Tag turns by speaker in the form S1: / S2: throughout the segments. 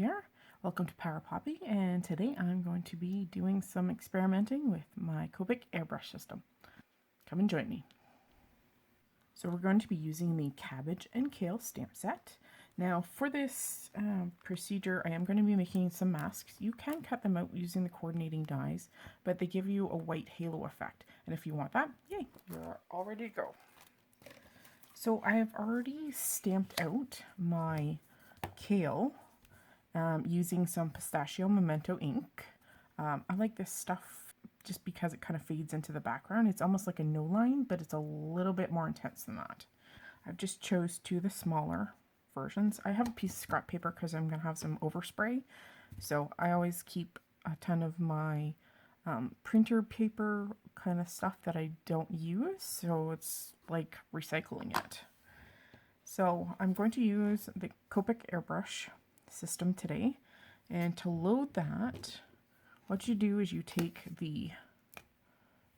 S1: here. Welcome to Power Poppy, and today I'm going to be doing some experimenting with my Copic Airbrush system. Come and join me. So we're going to be using the Cabbage and Kale stamp set. Now for this procedure, I am going to be making some masks. You can cut them out using the coordinating dies, but they give you a white halo effect. And if you want that, yay, you're all ready to go. So I have already stamped out my kale using some pistachio memento ink. I like this stuff just because it kind of fades into the background. It's almost like a no line, but it's a little bit more intense than that. I've just chose two of the smaller versions. I have a piece of scrap paper because I'm going to have some overspray. So I always keep a ton of my printer paper kind of stuff that I don't use. So it's like recycling it. So I'm going to use the Copic Airbrush system today, and to load that, what you do is you take the,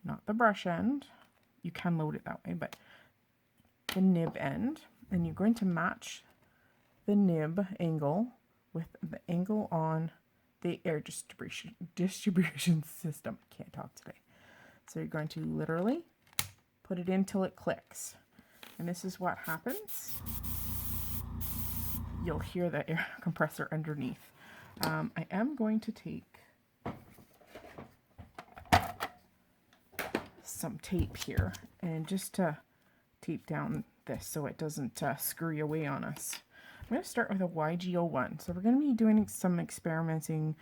S1: not the brush end, you can load it that way, but the nib end, and you're going to match the nib angle with the angle on the air distribution system. Can't talk today. So you're going to literally put it in till it clicks, and this is what happens. You'll hear the air compressor underneath. I am going to take some tape here and just to tape down this so it doesn't scurry away on us. I'm going to start with a YG01. So we're going to be doing some experimenting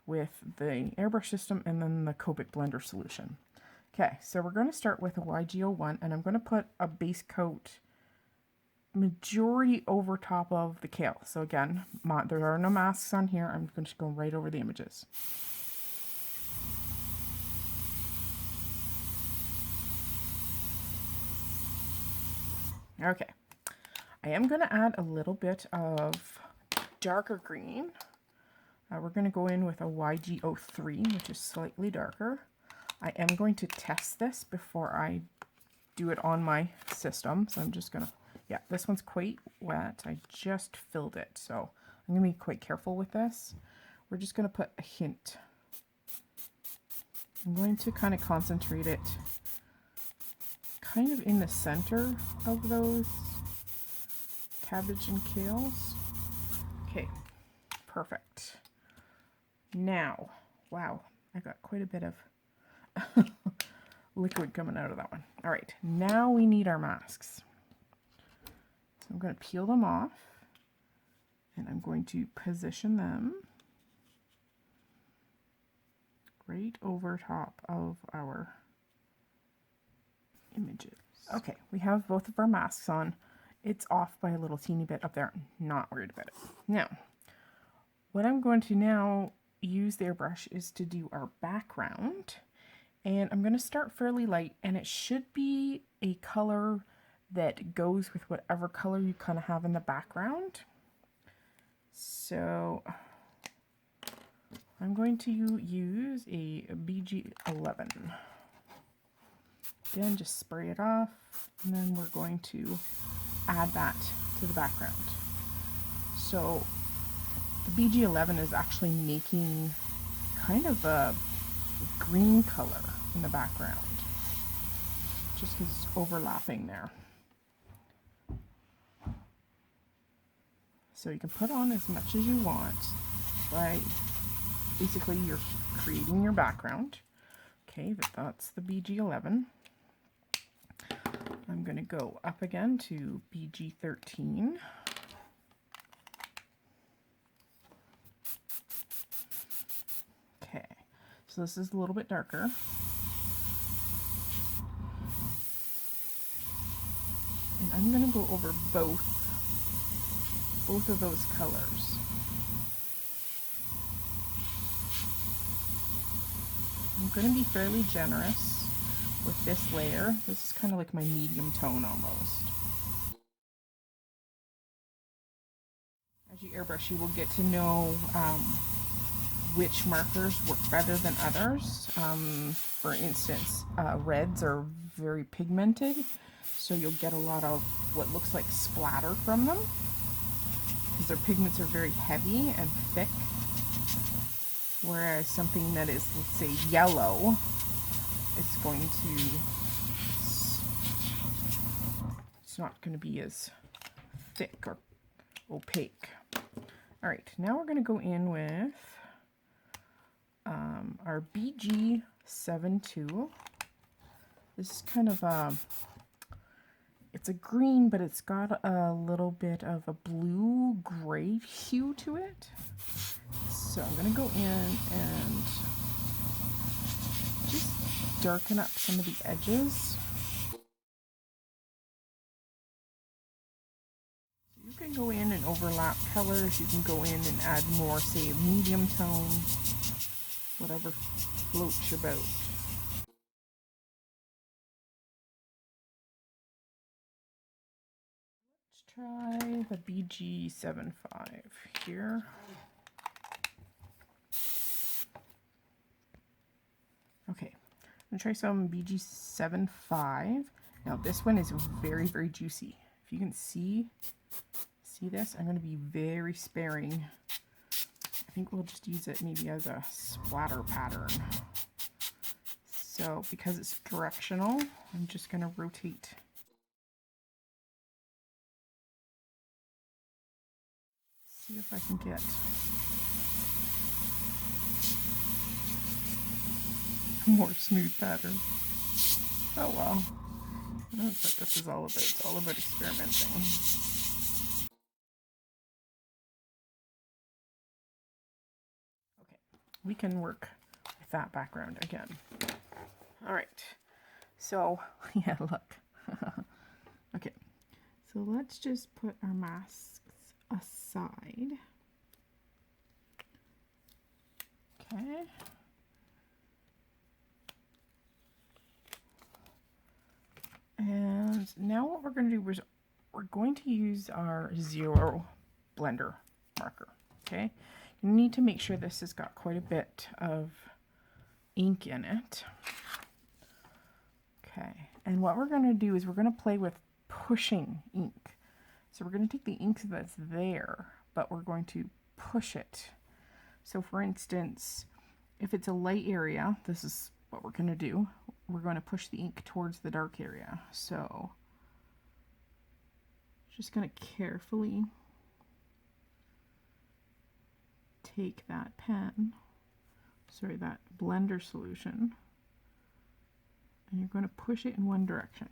S1: with the airbrush system and then the Copic blender solution. Okay, so we're going to start with a YG01, and I'm going to put a base coat majority over top of the kale. So again, there are no masks on here. I'm just going right over the images. Okay, I am going to add a little bit of darker green. We're going to go in with a YG03, which is slightly darker. I am going to test this before I do it on my system. So I'm just going to, yeah, this one's quite wet. I just filled it, so I'm going to be quite careful with this. We're just going to put a hint. I'm going to kind of concentrate it kind of in the center of those cabbage and kales. Okay, perfect. Now, wow, I got quite a bit of liquid coming out of that one. All right, now we need our masks. So I'm going to peel them off, and I'm going to position them right over top of our images. Okay, we have both of our masks on. It's off by a little teeny bit up there. Not worried about it. Now, what I'm going to now use the airbrush is to do our background. And I'm going to start fairly light, and it should be a color that goes with whatever color you kind of have in the background. So I'm going to use a BG11. Again, just spray it off, and then we're going to add that to the background. So the BG11 is actually making kind of a green color in the background, just because it's overlapping there. So you can put on as much as you want, but basically you're creating your background. Okay, that's the BG11. I'm going to go up again to BG13. Okay, so this is a little bit darker. And I'm going to go over both of those colors. I'm going to be fairly generous with this layer. This is kind of like my medium tone almost. As you airbrush, you will get to know which markers work better than others. For instance, reds are very pigmented, so you'll get a lot of what looks like splatter from them. because their pigments are very heavy and thick. Whereas something that is, let's say, yellow, it's going to, it's not going to be as thick or opaque. All right, now we're going to go in with our BG72. This is kind of a, it's a green, but it's got a little bit of a blue-gray hue to it. So I'm going to go in and just darken up some of the edges. You can go in and overlap colors. You can go in and add more, say, medium tone, whatever floats your boat. Let's try the BG75 here. Okay, I'm going to try some BG75. Now this one is very, very juicy. If you can see this, I'm going to be very sparing. I think we'll just use it maybe as a splatter pattern. So because it's directional, I'm just going to rotate. See if I can get a more smooth pattern. Oh well. That's what this is all about. It's all about experimenting. Okay, we can work with that background again. All right, so yeah, look. Okay, so let's just put our masks aside. Okay. And now what we're going to do is we're going to use our 0 blender marker. Okay, you need to make sure this has got quite a bit of ink in it. Okay, and what we're going to do is we're going to play with pushing ink. So we're going to take the ink that's there, but we're going to push it. So for instance, if it's a light area, this is what we're going to do. We're going to push the ink towards the dark area. So just going to carefully take that that blender solution, and you're going to push it in one direction.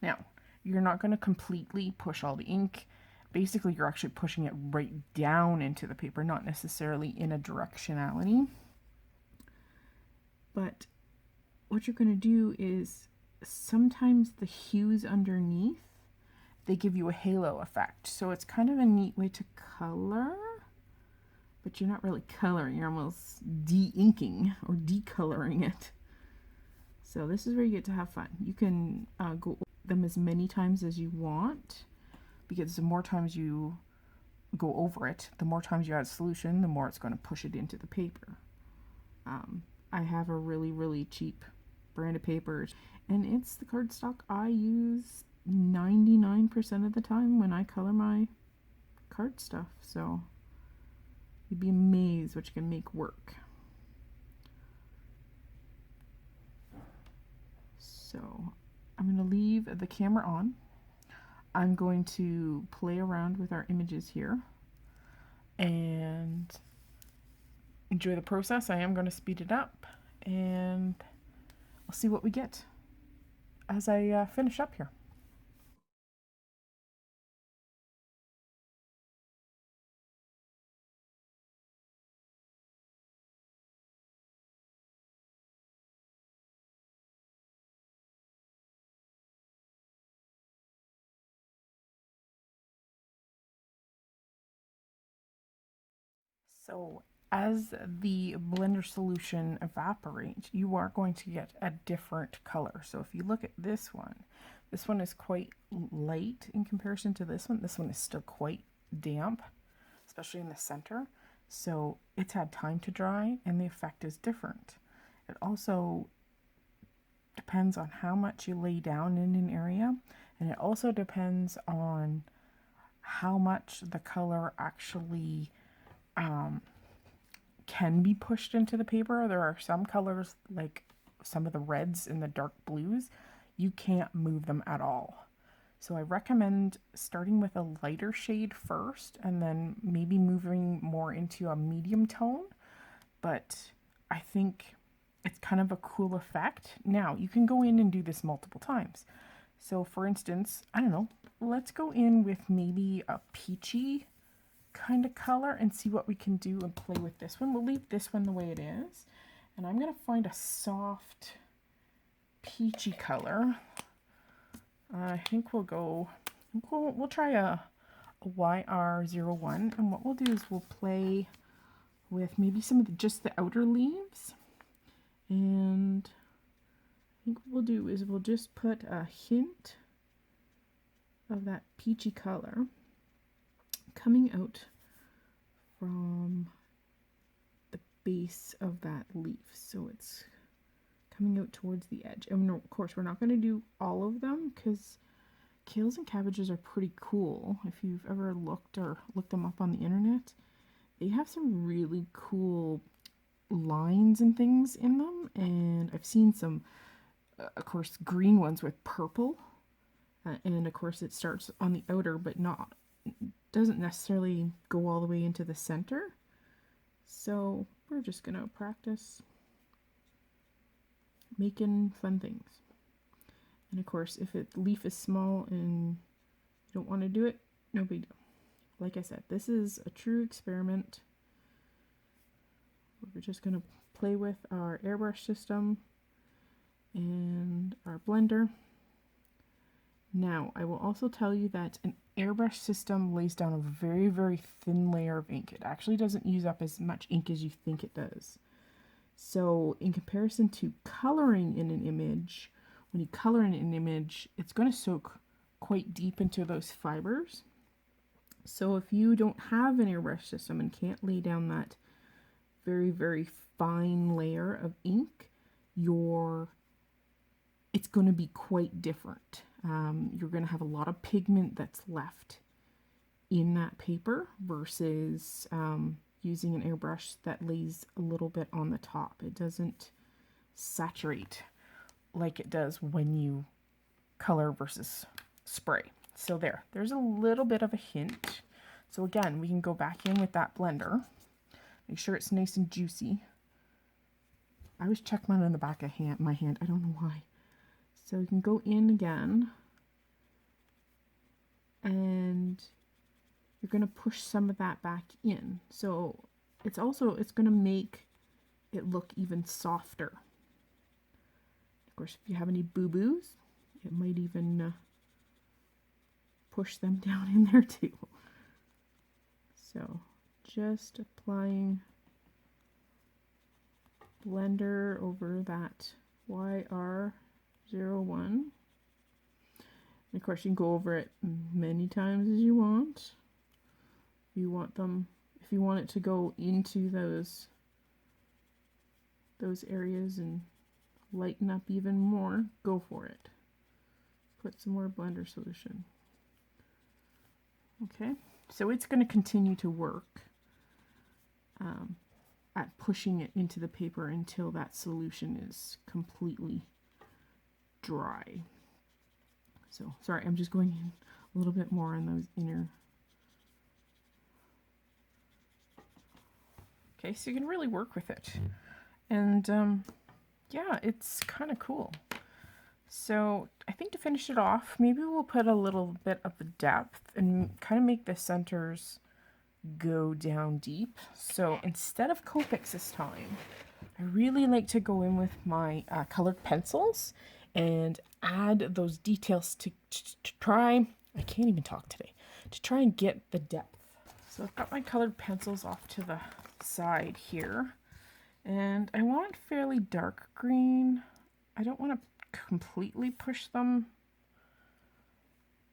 S1: Now, you're not going to completely push all the ink. Basically, you're actually pushing it right down into the paper, not necessarily in a directionality. But what you're going to do is sometimes the hues underneath, they give you a halo effect. So it's kind of a neat way to color, but you're not really coloring. You're almost de-inking or decoloring it. So this is where you get to have fun. You can go over them as many times as you want, because the more times you go over it, the more times you add solution, the more it's going to push it into the paper. I have a really, really cheap brand of papers, and it's the cardstock I use 99% of the time when I color my card stuff. So you'd be amazed what you can make work. So I'm going to leave the camera on. I'm going to play around with our images here and enjoy the process. I am going to speed it up, and we'll see what we get as I finish up here. So as the blender solution evaporates, you are going to get a different color. So if you look at this one is quite light in comparison to this one. This one is still quite damp, especially in the center. So it's had time to dry and the effect is different. It also depends on how much you lay down in an area, and it also depends on how much the color actually can be pushed into the paper. There are some colors, like some of the reds and the dark blues, you can't move them at all. So I recommend starting with a lighter shade first and then maybe moving more into a medium tone. But I think it's kind of a cool effect. Now, you can go in and do this multiple times. So for instance, I don't know, let's go in with maybe a peachy kind of color and see what we can do and play with this one. We'll leave this one the way it is. And I'm going to find a soft peachy color. I think we'll go, we'll try a YR01. And what we'll do is we'll play with maybe some of just the outer leaves. And I think what we'll do is we'll just put a hint of that peachy color coming out from the base of that leaf. So it's coming out towards the edge. And of course, we're not going to do all of them because kales and cabbages are pretty cool. If you've ever looked them up on the internet, they have some really cool lines and things in them. And I've seen some, of course, green ones with purple. And of course, it starts on the outer, but doesn't necessarily go all the way into the center. So we're just going to practice making fun things. And of course, if a leaf is small and you don't want to do it, no big deal. Like I said, this is a true experiment. We're just going to play with our airbrush system and our blender. Now, I will also tell you that an airbrush system lays down a very, very thin layer of ink. It actually doesn't use up as much ink as you think it does. So in comparison to coloring in an image, when you color in an image, it's going to soak quite deep into those fibers. So if you don't have an airbrush system and can't lay down that very, very fine layer of ink, it's going to be quite different. You're going to have a lot of pigment that's left in that paper versus using an airbrush that lays a little bit on the top. It doesn't saturate like it does when you color versus spray. So there's a little bit of a hint. So again, we can go back in with that blender. Make sure it's nice and juicy. I always check mine on the back of my hand. I don't know why. So you can go in again. And you're going to push some of that back in. So it's going to make it look even softer. Of course, if you have any boo-boos, it might even push them down in there too. So just applying blender over that YR01. And of course, you can go over it many times as you want. If you want it to go into those areas and lighten up even more, go for it. Put some more blender solution. Okay, so it's going to continue to work at pushing it into the paper until that solution is completely dry. So, sorry, I'm just going in a little bit more on those inner. Okay, so you can really work with it. And, yeah, it's kind of cool. So, I think to finish it off, maybe we'll put a little bit of the depth and kind of make the centers go down deep. So, instead of Copics this time, I really like to go in with my colored pencils and add those details to try, I can't even talk today, to try and get the depth. So I've got my colored pencils off to the side here, and I want fairly dark green. I don't want to completely push them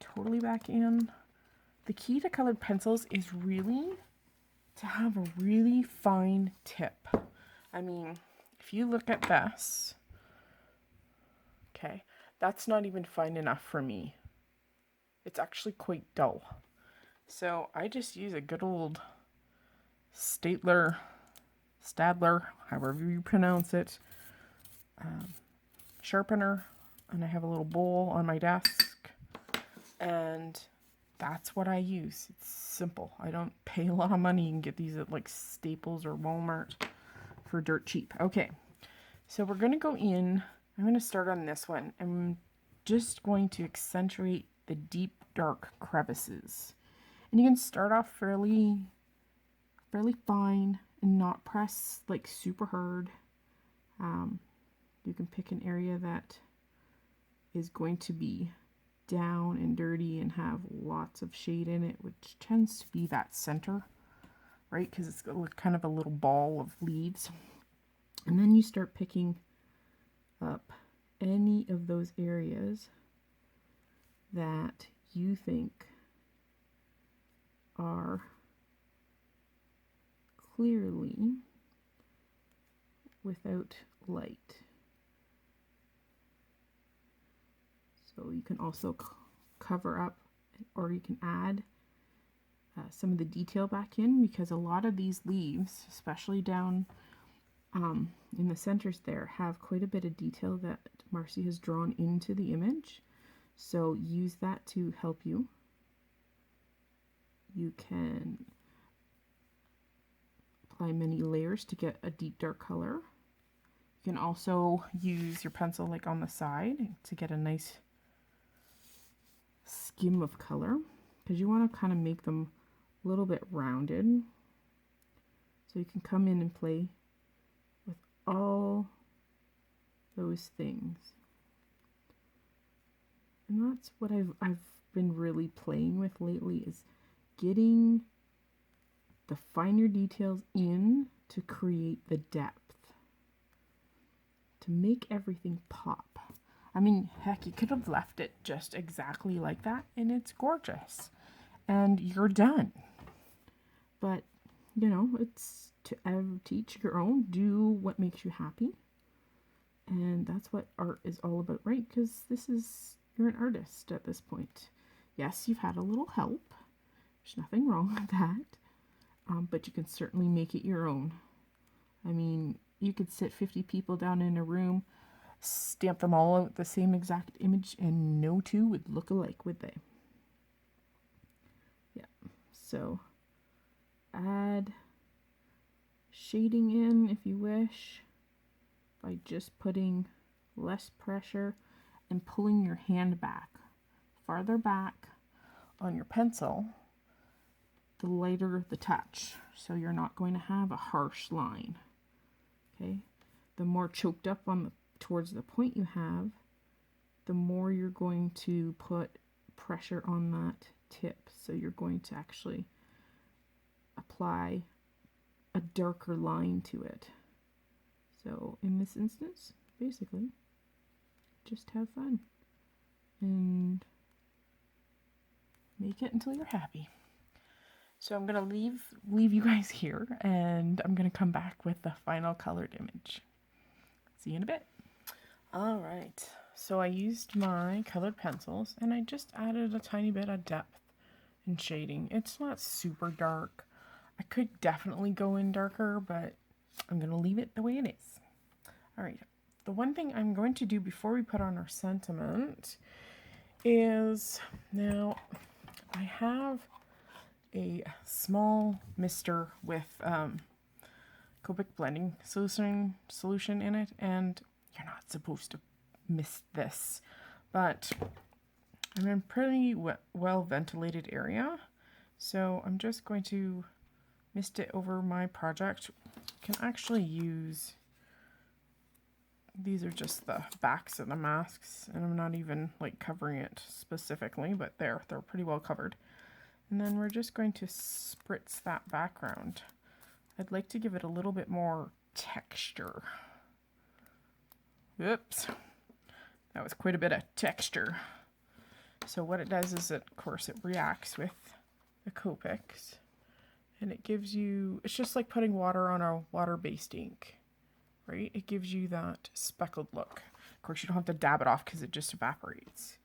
S1: totally back in. The key to colored pencils is really to have a really fine tip. I mean, if you look at this, okay, that's not even fine enough for me. It's actually quite dull. So I just use a good old Stadler, however you pronounce it, sharpener, and I have a little bowl on my desk, and that's what I use. It's simple. I don't pay a lot of money. You can get these at like Staples or Walmart for dirt cheap. Okay, so we're going to go in. I'm going to start on this one. I'm just going to accentuate the deep dark crevices. And you can start off fairly fine and not press like super hard. You can pick an area that is going to be down and dirty and have lots of shade in it, which tends to be that center, right? Because it's kind of a little ball of leaves. And then you start picking up any of those areas that you think are clearly without light. So you can also cover up, or you can add some of the detail back in, because a lot of these leaves, especially down in the centers there, have quite a bit of detail that Marcy has drawn into the image. So use that to help you. You can apply many layers to get a deep dark color. You can also use your pencil like on the side to get a nice skim of color, because you want to kind of make them a little bit rounded. So you can come in and play with all those things. And that's what I've been really playing with lately, is getting the finer details in to create the depth, to make everything pop. I mean, heck, you could have left it just exactly like that and it's gorgeous and you're done. But, you know, it's to teach your own, do what makes you happy. And that's what art is all about, right? Because you're an artist at this point. Yes, you've had a little help. There's nothing wrong with that. But you can certainly make it your own. I mean, you could sit 50 people down in a room, stamp them all out the same exact image, and no two would look alike, would they? Yeah, so add shading in if you wish by just putting less pressure and pulling your hand back. Farther back on your pencil, the lighter the touch, so you're not going to have a harsh line. Okay, the more choked up on towards the point you have, the more you're going to put pressure on that tip. So you're going to actually apply a darker line to it. So in this instance, basically, just have fun and make it until you're happy. So I'm going to leave you guys here, and I'm going to come back with the final colored image. See you in a bit. All right, so I used my colored pencils, and I just added a tiny bit of depth and shading. It's not super dark. I could definitely go in darker, but I'm going to leave it the way it is. All right, the one thing I'm going to do before we put on our sentiment is, now I have a small mister with Copic blending solution in it, and you're not supposed to mist this, but I'm in a pretty well ventilated area, so I'm just going to mist it over my project. You can actually use, these are just the backs of the masks, and I'm not even like covering it specifically, but they're pretty well covered. And then we're just going to spritz that background. I'd like to give it a little bit more texture. Oops, that was quite a bit of texture. So what it does is, of course, it reacts with the Copics, and it gives you, it's just like putting water on a water-based ink, right? It gives you that speckled look. Of course, you don't have to dab it off because it just evaporates.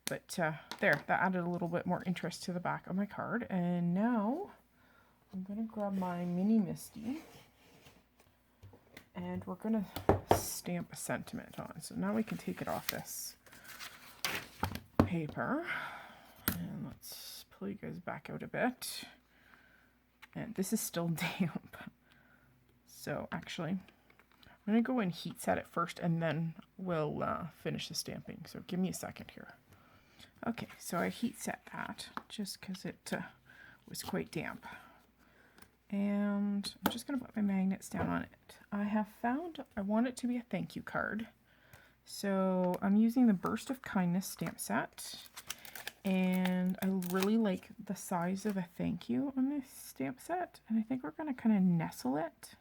S1: But there, that added a little bit more interest to the back of my card. And now I'm going to grab my mini Misty and we're going to stamp a sentiment on. So now we can take it off this paper. And let's pull you guys back out a bit. And this is still damp. So actually, I'm going to go and heat set it first and then we'll finish the stamping. So give me a second here. Okay, so I heat set that just because it was quite damp. And I'm just going to put my magnets down on it. I have found I want it to be a thank you card. So I'm using the Burst of Kindness stamp set. And I really like the size of a thank you on this stamp set. And I think we're going to kind of nestle it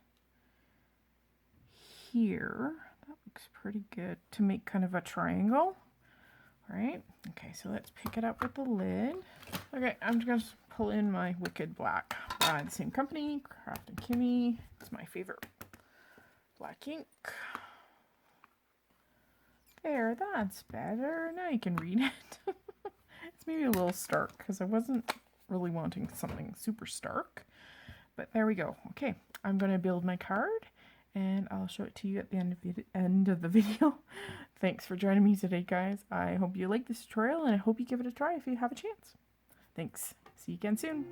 S1: here. That looks pretty good to make kind of a triangle. Right? Okay, so let's pick it up with the lid. Okay, I'm just going to pull in my Wicked Black. The same company, Craft and Kimmy. It's my favorite black ink. There, that's better. Now you can read it. It's maybe a little stark because I wasn't really wanting something super stark. But there we go. Okay, I'm going to build my card. And I'll show it to you at the end of the video. Thanks for joining me today, guys. I hope you like this tutorial, and I hope you give it a try if you have a chance. Thanks. See you again soon.